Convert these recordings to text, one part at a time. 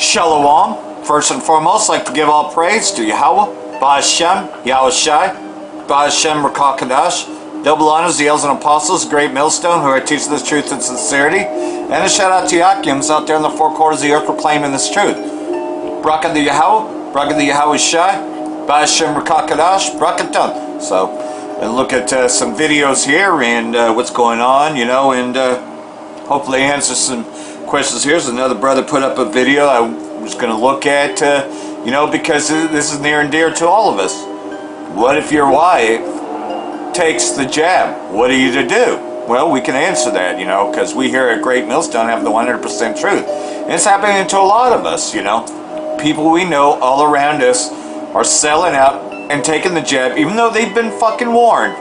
Shalom. First and foremost, I'd like to give all praise to Yahweh, Ba'ashem, Yahushai, Ba'ashem Rakakadash. Double honors the elders and apostles, the great millstone, who are teaching this truth and sincerity. And a shout out to Yakims out there in the four quarters of the earth proclaiming this truth. Bracha the Yahweh, Bracha the Yahushai, Ba'ashem Rakakadash, Brakaton. So, and look at some videos here and what's going on, you know, and hopefully answer some questions. Here's another brother put up a video I was going to look at, you know, because this is near and dear to all of us. What if your wife takes the jab? What are you to do? Well, we can answer that, you know, because we here at Great Millstone have the 100% truth. And it's happening to a lot of us, you know. People we know all around us are selling out and taking the jab, even though they've been fucking warned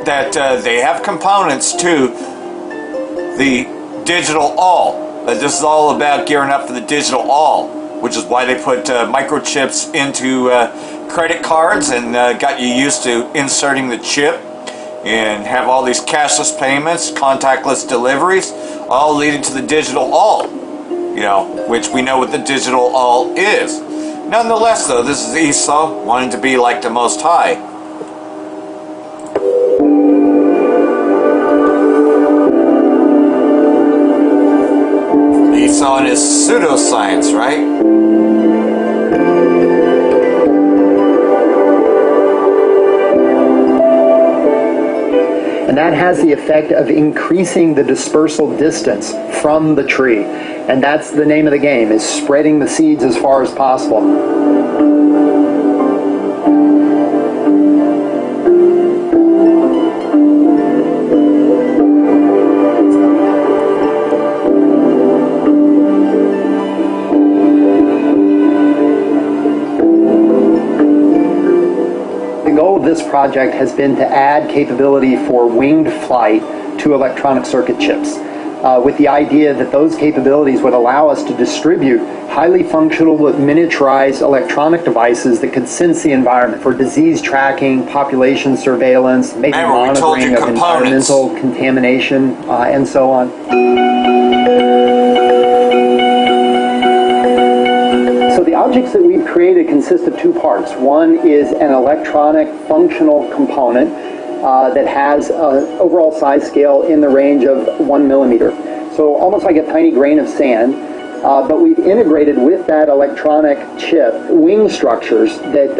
that they have components to the digital all. This is all about gearing up for the digital all, which is why they put microchips into credit cards and got you used to inserting the chip and have all these cashless payments, contactless deliveries, all leading to the digital all, you know, which we know what the digital all is. Nonetheless, though, this is Esau wanting to be like the Most High. Esau and his pseudoscience, right? And that has the effect of increasing the dispersal distance from the tree. And that's the name of the game, is spreading the seeds as far as possible. This project has been to add capability for winged flight to electronic circuit chips, with the idea that those capabilities would allow us to distribute highly functional miniaturized electronic devices that could sense the environment for disease tracking, population surveillance, maybe monitoring of environmental contamination, and so on. The objects that we've created consist of two parts. One is an electronic functional component that has an overall size scale in the range of 1 millimeter. So almost like a tiny grain of sand. But we've integrated with that electronic chip wing structures that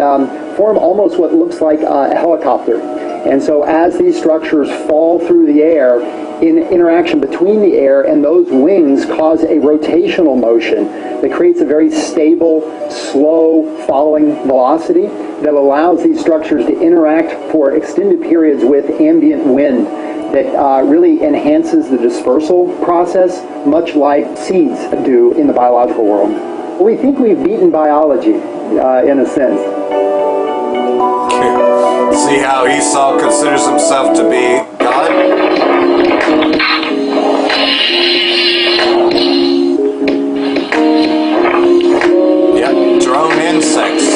form almost what looks like a helicopter. And so as these structures fall through the air, in interaction between the air and those wings cause a rotational motion that creates a very stable, slow following velocity that allows these structures to interact for extended periods with ambient wind that really enhances the dispersal process, much like seeds do in the biological world. We think we've beaten biology, in a sense. See how Esau considers himself to be God? Yep, drone insects.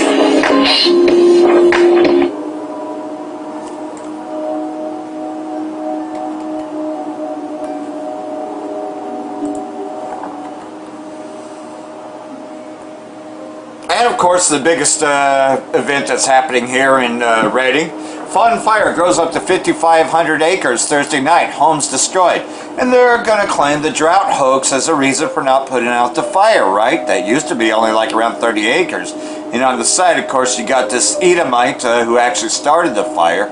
And of course, the biggest event that's happening here in Reading, Fun Fire grows up to 5,500 acres Thursday night, homes destroyed. And they're going to claim the drought hoax as a reason for not putting out the fire, right? That used to be only like around 30 acres. And on the side, of course, you got this Edomite who actually started the fire.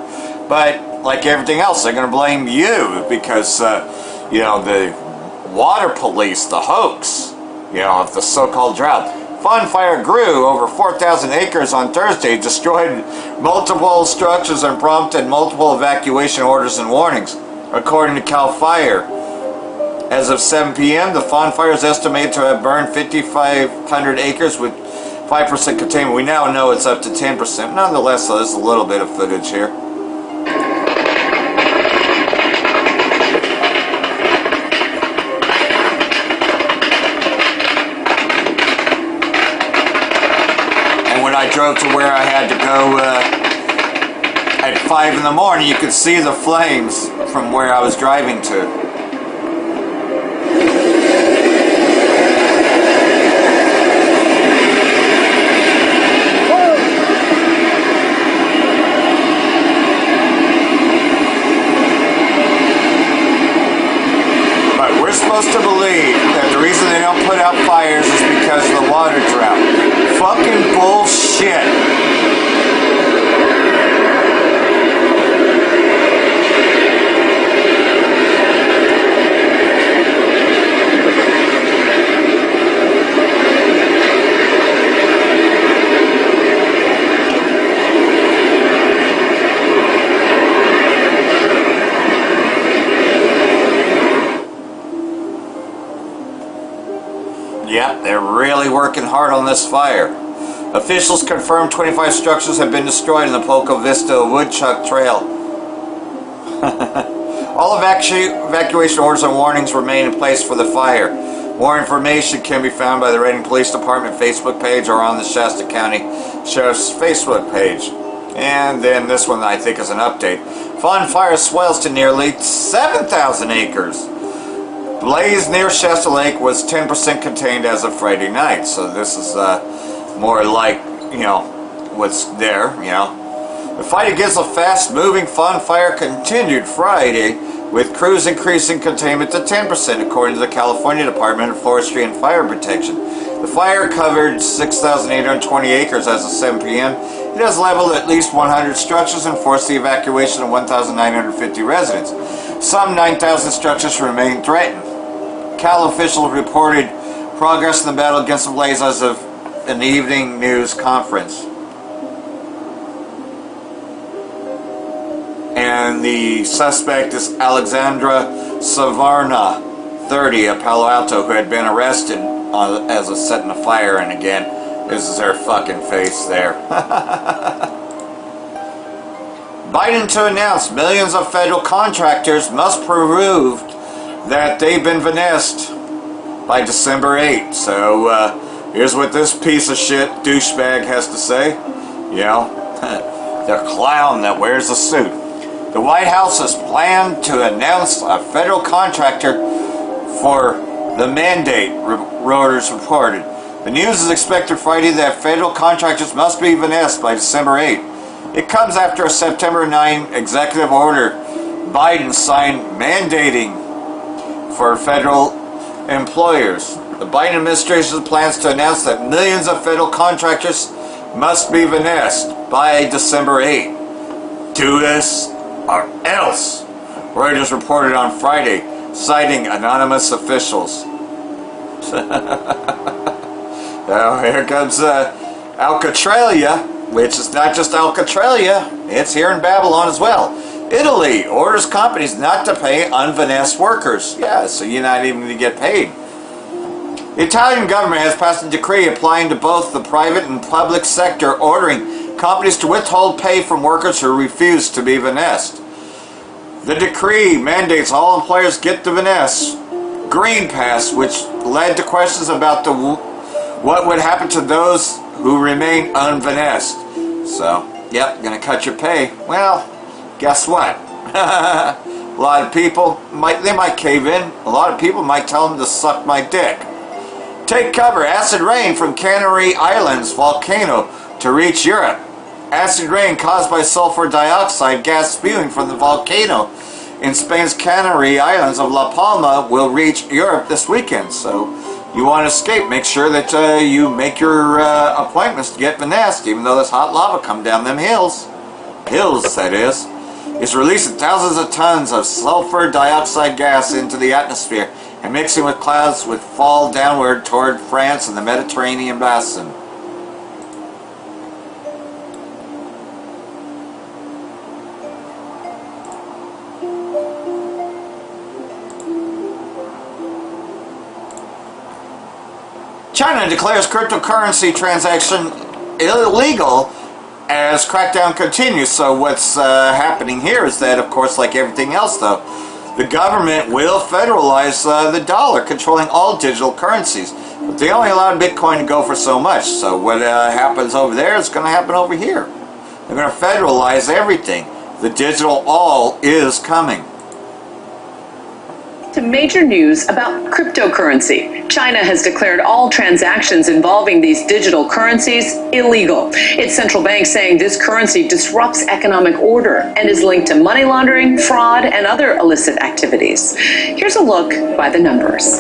But like everything else, they're going to blame you because, you know, the water police, the hoax, you know, of the so-called drought. Fun Fire grew over 4,000 acres on Thursday, destroyed multiple structures and prompted multiple evacuation orders and warnings, according to CAL FIRE. As of 7 p.m., the Fun Fire is estimated to have burned 5,500 acres with 5% containment. We now know it's up to 10%. Nonetheless, there's a little bit of footage here. I drove to where I had to go at 5 in the morning. You could see the flames from where I was driving to. don't put out fires is because of the water drought. Fucking bullshit. Yep, they're really working hard on this fire. Officials confirmed 25 structures have been destroyed in the Poco Vista Woodchuck Trail. All evacuation orders and warnings remain in place for the fire. More information can be found by the Reading Police Department Facebook page or on the Shasta County Sheriff's Facebook page. And then this one I think is an update. Fawn fire swells to nearly 7,000 acres. Blaze near Shasta Lake was 10% contained as of Friday night. So this is more like, what's there, The fight against a fast-moving Fawn fire continued Friday, with crews increasing containment to 10%, according to the California Department of Forestry and Fire Protection. The fire covered 6,820 acres as of 7 p.m. It has leveled at least 100 structures and forced the evacuation of 1,950 residents. Some 9,000 structures remain threatened. Cal officials reported progress in the battle against the blaze as of an evening news conference. And the suspect is Alexandra Savarna, 30, of Palo Alto, who had been arrested as of setting a fire. And again, this is her fucking face there. Biden to announce millions of federal contractors must prove that they've been finessed by December 8th. So here's what this piece of shit douchebag has to say. The clown that wears a suit. The White House has planned to announce a federal contractor for the mandate, Reuters reported. The news is expected Friday that federal contractors must be finessed by December 8th. It comes after a September 9 executive order Biden signed mandating for federal employers. The Biden administration plans to announce that millions of federal contractors must be finessed by December 8th. Do this or else, Reuters reported on Friday, citing anonymous officials. Now here comes Alcatralia, which is not just Alcatralia, it's here in Babylon as well. Italy orders companies not to pay unfinessed workers. Yeah, so you're not even going to get paid. The Italian government has passed a decree applying to both the private and public sector, ordering companies to withhold pay from workers who refuse to be finessed. The decree mandates all employers get the finesse green pass, which led to questions about what would happen to those who remain unfinessed. So, yep, gonna cut your pay. Well, guess what? A lot of people might cave in. A lot of people might tell them to suck my dick. Take cover. Acid rain from Canary Islands volcano to reach Europe. Acid rain caused by sulfur dioxide gas spewing from the volcano in Spain's Canary Islands of La Palma will reach Europe this weekend. So you want to escape, make sure that you make your appointments to get finessed, even though this hot lava come down them hills. Hills, that is. It's releasing thousands of tons of sulfur dioxide gas into the atmosphere and mixing with clouds would fall downward toward France and the Mediterranean basin. China declares cryptocurrency transaction illegal as crackdown continues. So what's happening here is that, of course, like everything else, though, the government will federalize the dollar, controlling all digital currencies. But they only allow Bitcoin to go for so much. So what happens over there is going to happen over here. They're going to federalize everything. The digital all is coming. To major news about cryptocurrency. China has declared all transactions involving these digital currencies illegal. Its central bank saying this currency disrupts economic order and is linked to money laundering, fraud, and other illicit activities. Here's a look by the numbers.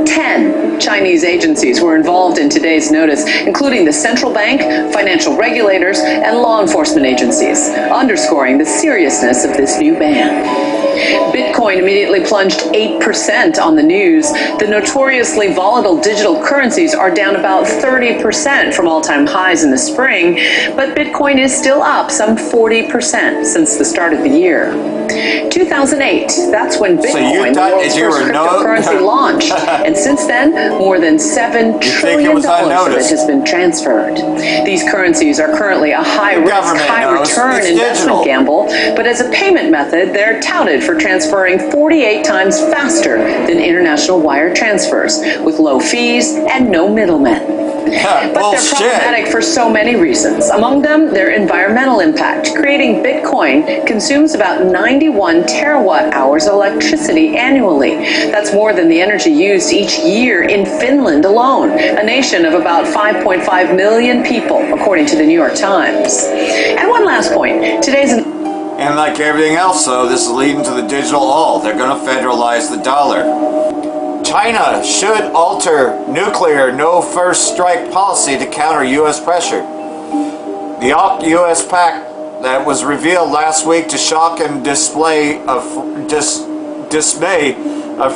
10. Chinese agencies were involved in today's notice, including the central bank, financial regulators, and law enforcement agencies, underscoring the seriousness of this new ban. Bitcoin immediately plunged 8% on the news. The notoriously volatile digital currencies are down about 30% from all-time highs in the spring, but Bitcoin is still up some 40% since the start of the year. 2008, that's when Bitcoin, the world's first cryptocurrency, launched. And since then, more than $7 trillion of it has been transferred. These currencies are currently a high-risk, high-return investment gamble, but as a payment method, they're touted for transferring 48 times faster than international wire transfers, with low fees and no middlemen. But they're problematic for so many reasons. Among them, their environmental impact. Creating Bitcoin consumes about 91 terawatt hours of electricity annually. That's more than the energy used each year in Finland alone, a nation of about 5.5 million people, according to the New York Times. And one last point. And like everything else, though, this is leading to the digital all. They're going to federalize the dollar. China should alter nuclear no-first strike policy to counter U.S. pressure. The U.S. pact that was revealed last week to shock and dismay of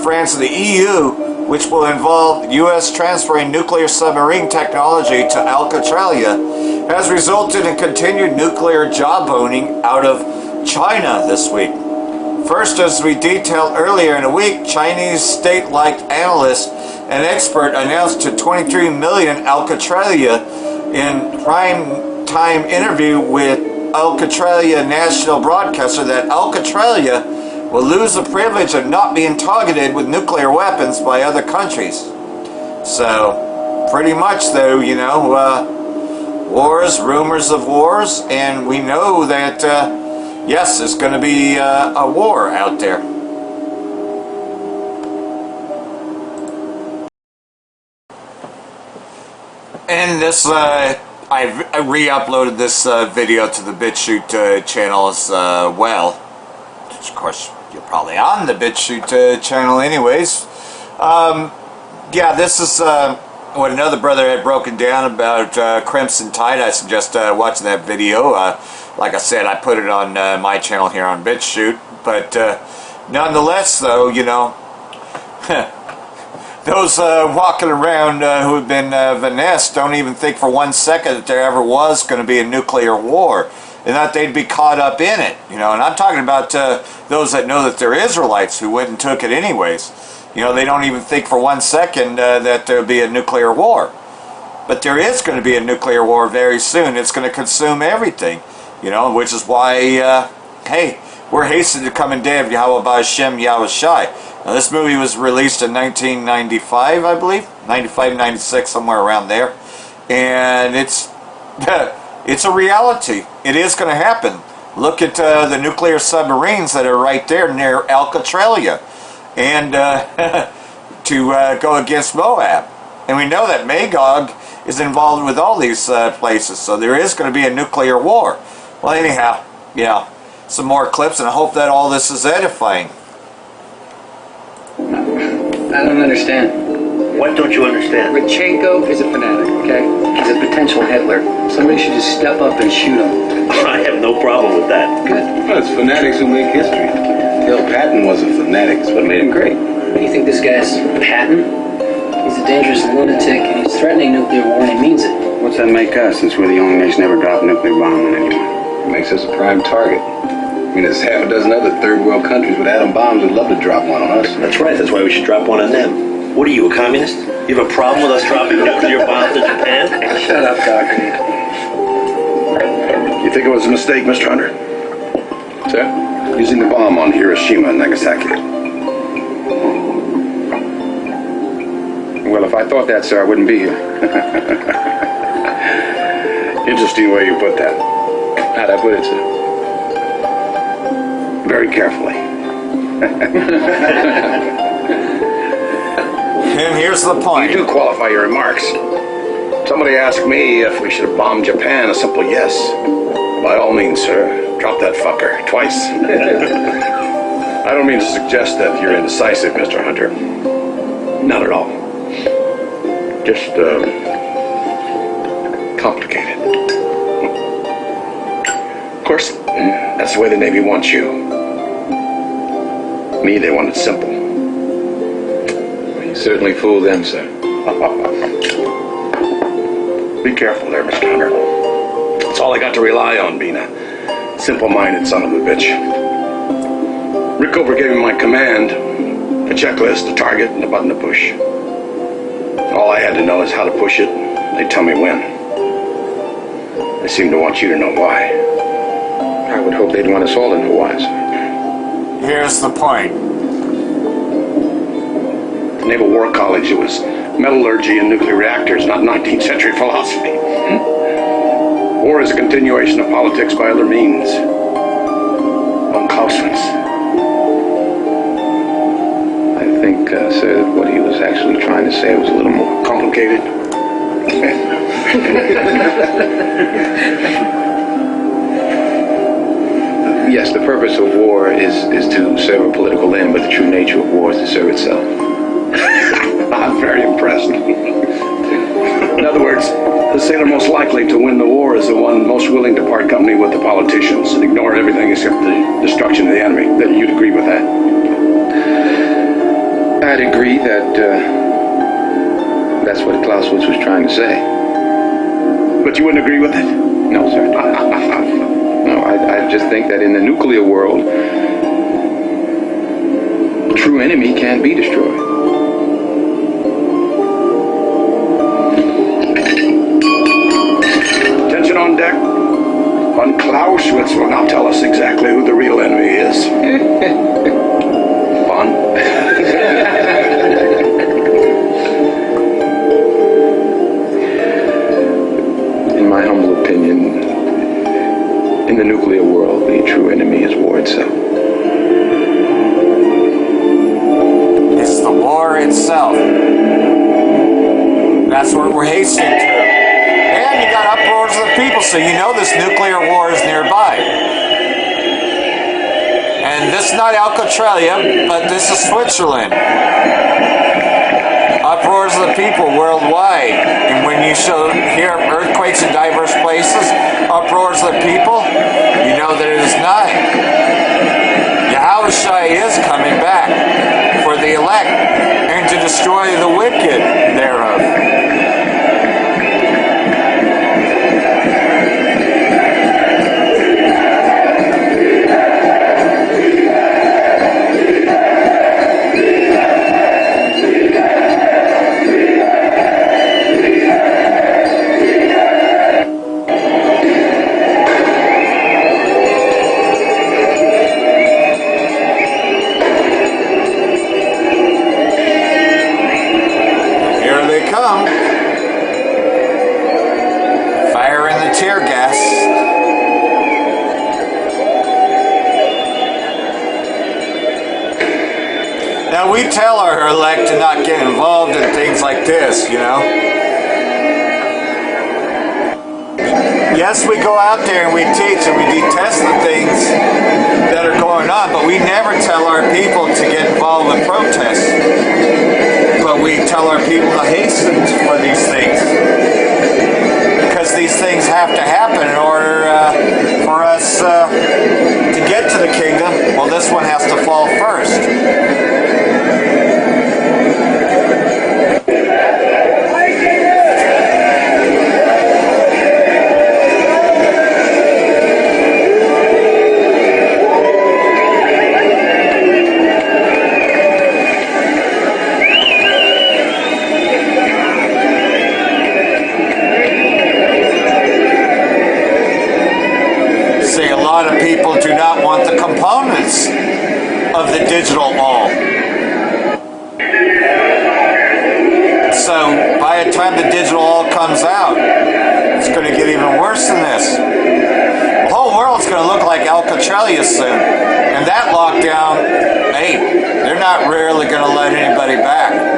France and the EU, which will involve U.S. transferring nuclear submarine technology to Alcatralia, has resulted in continued nuclear job-owning out of China this week. First, as we detailed earlier in the week, Chinese state-like analyst and expert announced to 23 million Alcatralia in prime-time interview with Alcatralia national broadcaster that Alcatralia will lose the privilege of not being targeted with nuclear weapons by other countries. So, pretty much though, you know, wars, rumors of wars, and we know that yes, there's going to be a war out there. And this, I re-uploaded this video to the BitChute channel as well. Which, of course, you're probably on the BitChute channel anyways. Yeah, this is what another brother had broken down about Crimson Tide. I suggest watching that video. Like I said, I put it on my channel here on BitChute. But nonetheless, though, you know, those walking around who have been finessed don't even think for 1 second that there ever was going to be a nuclear war, and that they'd be caught up in it. You know, and I'm talking about those that know that they're Israelites who went and took it anyways. You know, they don't even think for 1 second that there'll be a nuclear war. But there is going to be a nuclear war very soon. It's going to consume everything. You know, which is why, hey, we're hastening to come in day of Yahweh Ba'Shem Yahweh Shai. Now, this movie was released in 1995, I believe. 95, 96, somewhere around there. And it's a reality. It is going to happen. Look at the nuclear submarines that are right there near Alcatralia. And to go against Moab. And we know that Magog is involved with all these places. So there is going to be a nuclear war. Well, anyhow, yeah, some more clips, and I hope that all this is edifying. I don't understand. What don't you understand? Rodchenko is a fanatic, okay? He's a potential Hitler. Somebody should just step up and shoot him. I have no problem with that. Good. Well, it's fanatics who make history. Bill Patton was a fanatic. That's what made him great. What do you think this guy's Patton? He's a dangerous lunatic, and he's threatening nuclear war, and he means it. What's that make us, since we're the only nation ever dropped a nuclear bomb on anyone? It makes us a prime target. I mean, there's half a dozen other third world countries with atom bombs who'd love to drop one on us. That's right. That's why we should drop one on them. What are you, a communist? You have a problem with us dropping nuclear bombs in Japan? Shut up, Doctor. You think it was a mistake, Mr. Hunter? Sir? Using the bomb on Hiroshima and Nagasaki. Well, if I thought that, sir, I wouldn't be here. Interesting way you put that. How'd I put it, sir? Very carefully. And here's the point. You do qualify your remarks. Somebody asked me if we should have bombed Japan. A simple yes. By all means, sir. Drop that fucker. Twice. I don't mean to suggest that you're indecisive, Mr. Hunter. Not at all. just complicated. Of course, that's the way the Navy wants you. Me, they want it simple. You certainly fooled them, sir. Be careful there, Mr. Hunter. That's all I got to rely on, being a simple-minded son of a bitch. Rickover gave me my command, a checklist, a target, and a button to push. All I had to know is how to push it. They tell me when. They seem to want you to know why. I would hope they'd want us all to know why, sir. Here's the point. Naval War College, it was metallurgy and nuclear reactors, not 19th century philosophy. War is a continuation of politics by other means. Von Clausewitz. I think, sir, that what he was actually trying to say was a little more complicated. Yes, the purpose of war is to serve a political end, but the true nature of war is to serve itself. I'm very impressed. In other words, the sailor most likely to win the war is the one most willing to part company with the politicians and ignore everything except the destruction of the enemy. That you'd agree with that? I'd agree that that's what Clausewitz was trying to say. But you wouldn't agree with it? No, sir. No, I just think that in the nuclear world, the true enemy can't be destroyed. Attention on deck. Von Clausewitz will now tell us exactly who the real enemy is. Von? In my humble opinion, in the nuclear world, the true enemy is war itself. It's the war itself. That's what we're hastening to. And you got uproars of the people, so you know this nuclear war is nearby. And this is not Alcatralia, but this is Switzerland. Uproars of the people worldwide. And when you hear earthquakes in diverse places, uproars of the people, you know that it is not. Yahushua is coming back for the elect and to destroy the wicked thereof. Now we tell our elect to not get involved in things like this, you know. Yes, we go out there and we teach and we detest the things that are going on, but we never tell our people to get involved with protests. But we tell our people to hasten for these things. Because these things have to happen in order for us to get to the kingdom. Well, this one has to fall first. People do not want the components of the digital all. So by the time the digital all comes out, it's going to get even worse than this. The whole world's going to look like Alcatralia soon. And that lockdown, hey, they're not really going to let anybody back.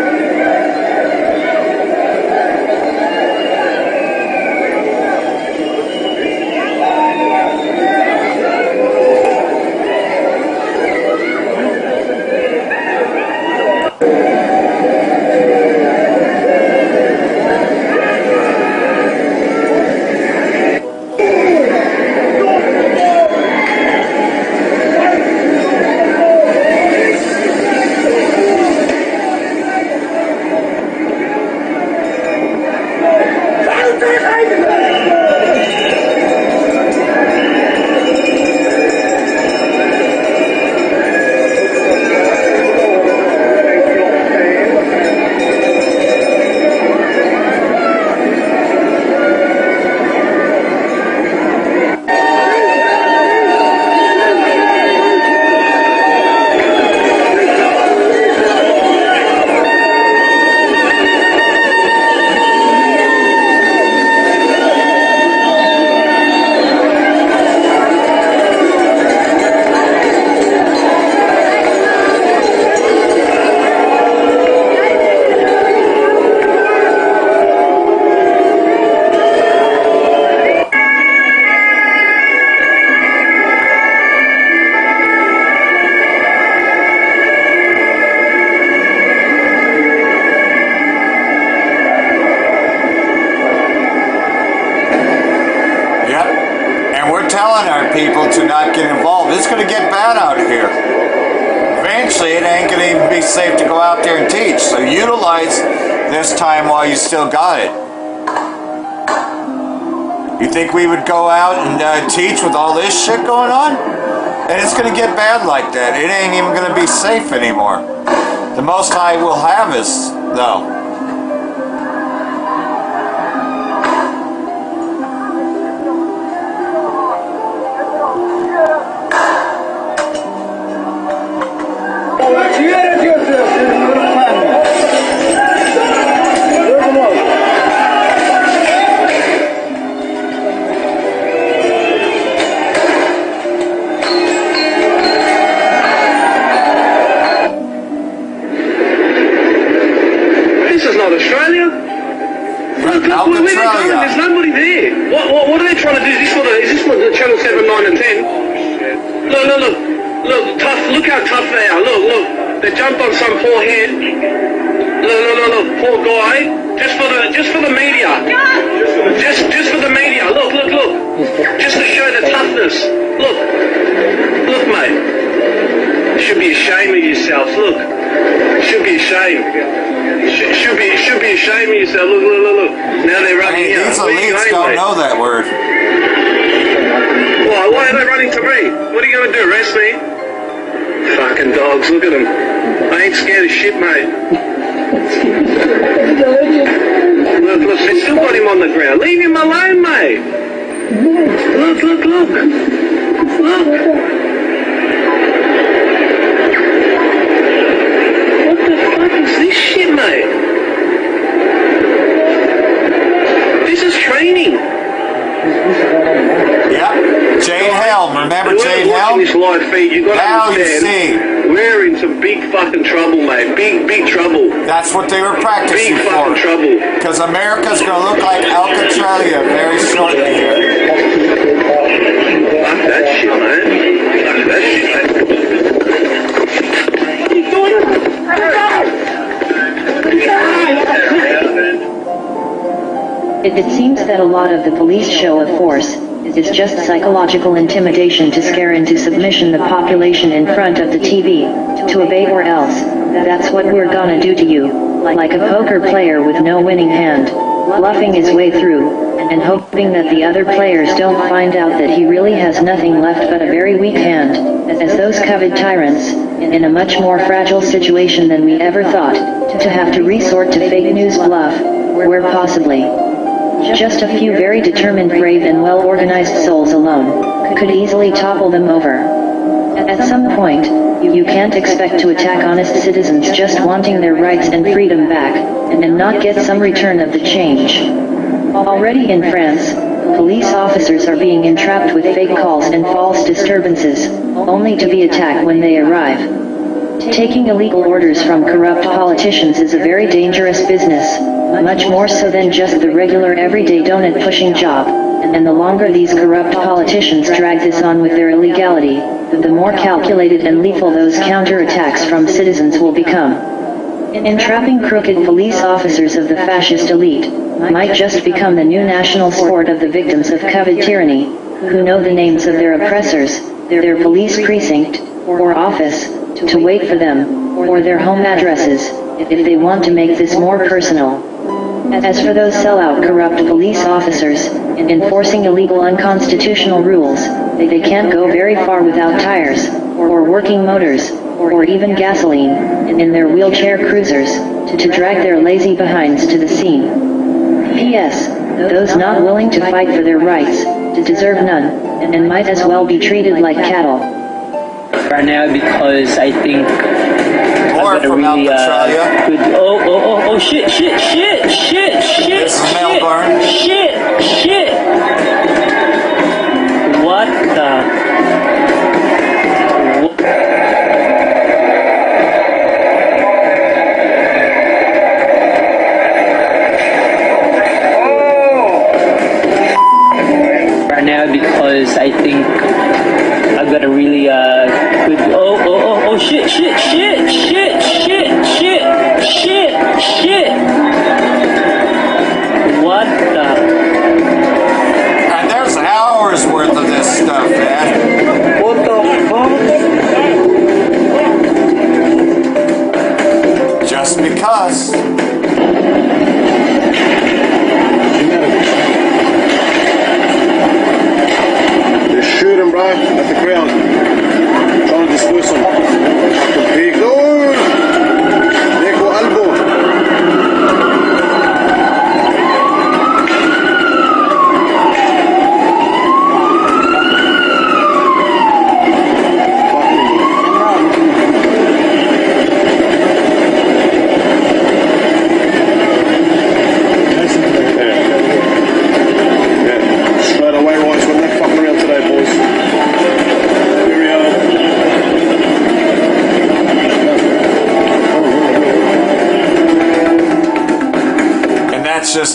people to not get involved. It's going to get bad out here. Eventually, it ain't going to even be safe to go out there and teach. So utilize this time while you still got it. You think we would go out and teach with all this shit going on? And it's going to get bad like that. It ain't even going to be safe anymore. The most High will have us, though. Australia? Look, where are they going? There's nobody there. What are they trying to do? Is this what the Channel 7, 9 and 10? Look, tough, look how tough they are. Look, they jumped on some poor head. Look, poor guy. Just for the media. Just for the media. Look. Just to show the toughness. Look, mate. You should be ashamed of yourself. Look. You should be ashamed. Should be ashamed of yourself. Look. Now they're running here. These elites don't know that word. Why are they running to me? What are you going to do, arrest me? Fucking dogs, look at them. I ain't scared of shit, mate. Look, they still got him on the ground. Leave him alone, mate. Look. What the fuck is this shit, mate? This is training. Yep. Jane Helm. Remember Jane Helm? This live feed, you got to understand. We're in some big fucking trouble, mate. Big trouble. That's what they were practicing big for. Fucking trouble. Because America's going to look like Alcatralia very shortly here. Fuck that shit, mate. Fuck that shit, mate. What are you doing? It seems that a lot of the police show of force is just psychological intimidation to scare into submission the population in front of the TV, to obey or else. That's what we're gonna do to you, like a poker player with no winning hand, bluffing his way through, and hoping that the other players don't find out that he really has nothing left but a very weak hand, as those coveted tyrants, in a much more fragile situation than we ever thought, to have to resort to fake news bluff, where possibly. Just a few very determined, brave and well-organized souls alone could easily topple them over. At some point, you can't expect to attack honest citizens just wanting their rights and freedom back, and not get some return of the change. Already in France, police officers are being entrapped with fake calls and false disturbances, only to be attacked when they arrive. Taking illegal orders from corrupt politicians is a very dangerous business, much more so than just the regular everyday donut-pushing job, and the longer these corrupt politicians drag this on with their illegality, the more calculated and lethal those counterattacks from citizens will become. Entrapping crooked police officers of the fascist elite might just become the new national sport of the victims of coveted tyranny, who know the names of their oppressors, their police precinct, or office, to wait for them, or their home addresses, if they want to make this more personal. As for those sellout corrupt police officers, in enforcing illegal unconstitutional rules, they can't go very far without tires, or working motors, or even gasoline, in their wheelchair cruisers, to drag their lazy behinds to the scene. P.S. Those not willing to fight for their rights, deserve none, and might as well be treated like cattle. Right now, because I think More from really, Alcatralia. Oh, shit. This is Melbourne. Shit. What the? Right now, because I think I've got a really good. Oh, shit. What the? And there's hours worth of this stuff, man.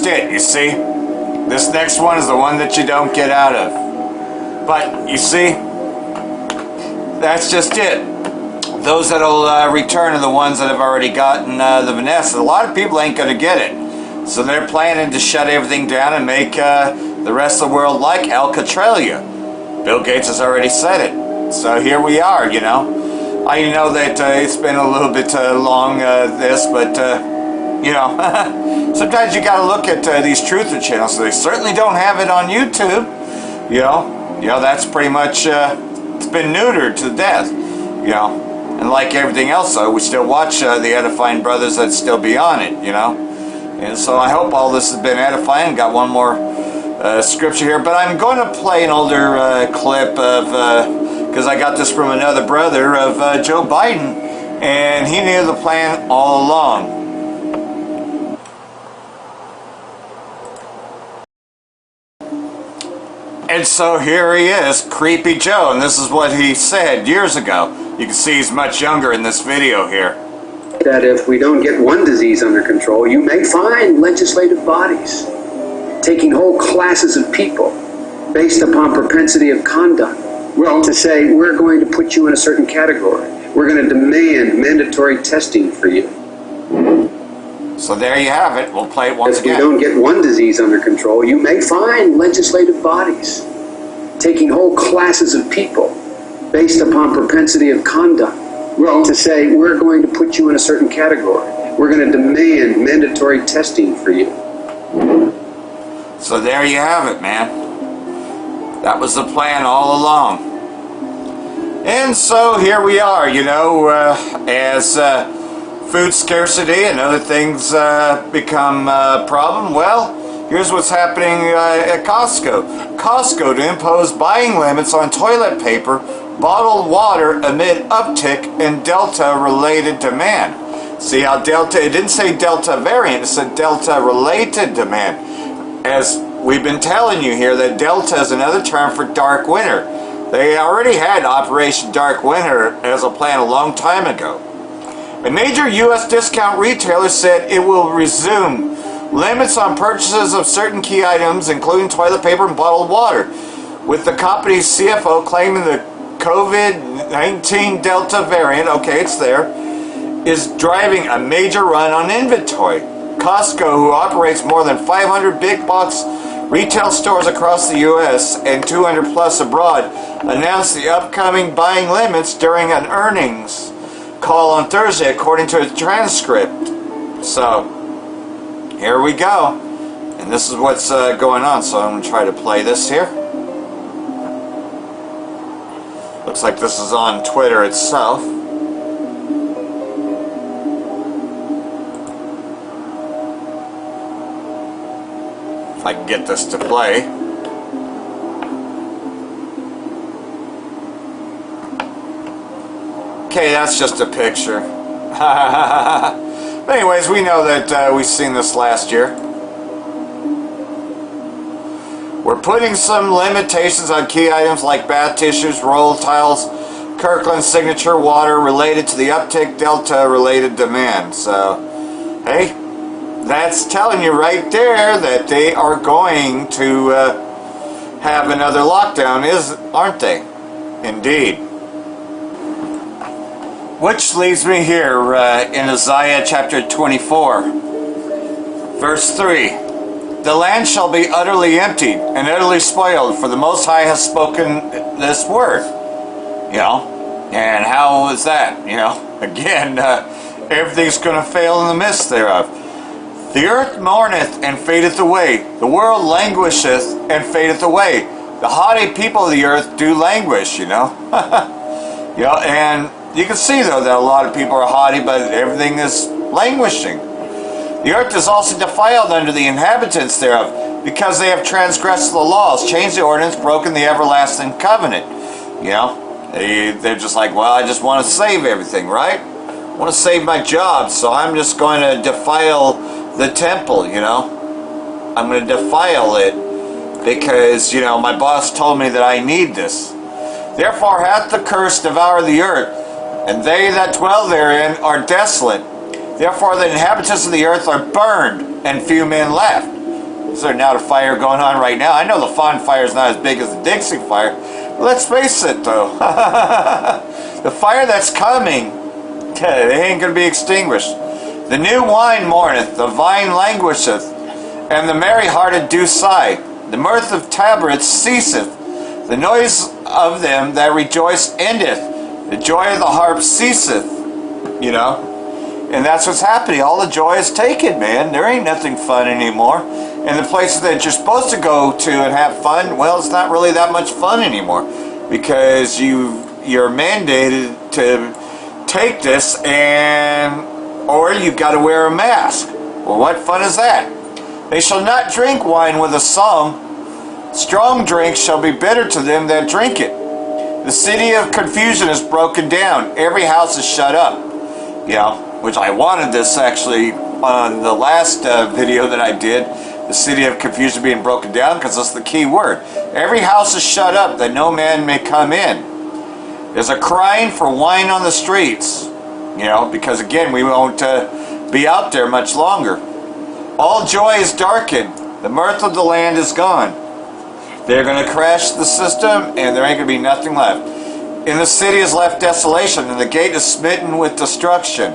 just it, you see? This next one is the one that you don't get out of. But, you see, that's just it. Those that'll return are the ones that have already gotten the Vanessa. A lot of people ain't going to get it. So they're planning to shut everything down and make the rest of the world like Alcatralia. Bill Gates has already said it. So here we are, you know. I know that it's been a little bit long, this, but, you know, sometimes you got to look at these truther channels. They certainly don't have it on YouTube, you know, that's pretty much, it's been neutered to death, you know. And like everything else, though, we still watch the edifying brothers that still be on it, you know. And so I hope all this has been edifying. Got one more scripture here, but I'm going to play an older clip of, because I got this from another brother of Joe Biden, and he knew the plan all along. And so here he is, Creepy Joe, and this is what he said years ago. You can see he's much younger in this video here. That if we don't get one disease under control, you may find legislative bodies taking whole classes of people based upon propensity of conduct. Well, to say, we're going to put you in a certain category. We're going to demand mandatory testing for you. So there you have it. We'll play it once again. If we don't get one disease under control, you may find legislative bodies taking whole classes of people based upon propensity of conduct. Well, to say, we're going to put you in a certain category. We're going to demand mandatory testing for you. So there you have it, man. That was the plan all along. And so here we are, you know, as food scarcity and other things become a problem. Well, here's what's happening at Costco. Costco to impose buying limits on toilet paper, bottled water amid uptick in Delta-related demand. See how Delta, it didn't say Delta variant, it said Delta-related demand. As we've been telling you here, that Delta is another term for dark winter. They already had Operation Dark Winter as a plan a long time ago. A major U.S. discount retailer said it will resume limits on purchases of certain key items, including toilet paper and bottled water, with the company's CFO claiming the COVID-19 Delta variant, okay, it's there, is driving a major run on inventory. Costco, who operates more than 500 big box retail stores across the U.S. and 200 plus abroad, announced the upcoming buying limits during an earnings call on Thursday, according to a transcript. So, here we go. And this is what's going on. So I'm going to try to play this here. Looks like this is on Twitter itself. If I can get this to play. Okay, that's just a picture. But anyways, we know that we've seen this last year. We're putting some limitations on key items like bath tissues, roll tiles, Kirkland signature water related to the uptick Delta related demand. So, hey, that's telling you right there that they are going to have another lockdown, aren't they? Indeed. Which leads me here in Isaiah chapter 24, verse 3. The land shall be utterly emptied and utterly spoiled, for the Most High has spoken this word. You know, and how is that? You know, again, everything's going to fail in the midst thereof. The earth mourneth and fadeth away. The world languisheth and fadeth away. The haughty people of the earth do languish, you know. You know, and you can see, though, that a lot of people are haughty, but everything is languishing. The earth is also defiled under the inhabitants thereof, because they have transgressed the laws, changed the ordinance, broken the everlasting covenant. You know, they're just like, well, I just want to save everything, right? I want to save my job, so I'm just going to defile the temple, you know. I'm going to defile it because, you know, my boss told me that I need this. Therefore hath the curse devoured the earth, and they that dwell therein are desolate. Therefore the inhabitants of the earth are burned, and few men left. Is there not a fire going on right now? I know the Fawn fire is not as big as the Dixie fire. But let's face it, though. The fire that's coming, it ain't going to be extinguished. The new wine mourneth, the vine languisheth, and the merry-hearted do sigh. The mirth of tabrets ceaseth. The noise of them that rejoice endeth. The joy of the harp ceaseth. You know? And that's what's happening. All the joy is taken, man. There ain't nothing fun anymore. And the places that you're supposed to go to and have fun, well, it's not really that much fun anymore. Because you're mandated to take this or you've got to wear a mask. Well, what fun is that? They shall not drink wine with a song. Strong drink shall be bitter to them that drink it. The city of confusion is broken down. Every house is shut up. You know, which I wanted this actually on the last video that I did. The city of confusion being broken down, because that's the key word. Every house is shut up that no man may come in. There's a crying for wine on the streets. You know, because again, we won't be out there much longer. All joy is darkened. The mirth of the land is gone. They're going to crash the system, and there ain't going to be nothing left. In the city is left desolation, and the gate is smitten with destruction.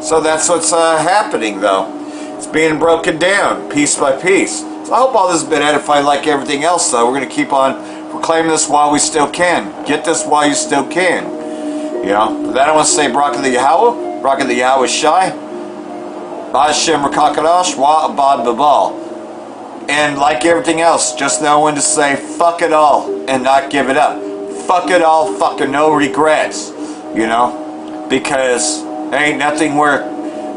So that's what's happening, though. It's being broken down, piece by piece. So I hope all this has been edifying like everything else, though. We're going to keep on proclaiming this while we still can. Get this while you still can. You know, with that I want to say Barak the Yahweh, Barak the Yahweh Shai, Ba'ashem Rakakadash, Wa Abad Babal. And like everything else, just know when to say fuck it all and not give it up. Fuck it all, fucking no regrets. You know? Because there ain't nothing worth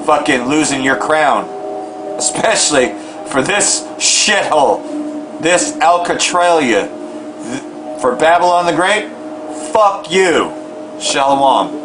fucking losing your crown. Especially for this shithole. This Alcatralia. For Babylon the Great, fuck you. Shalom.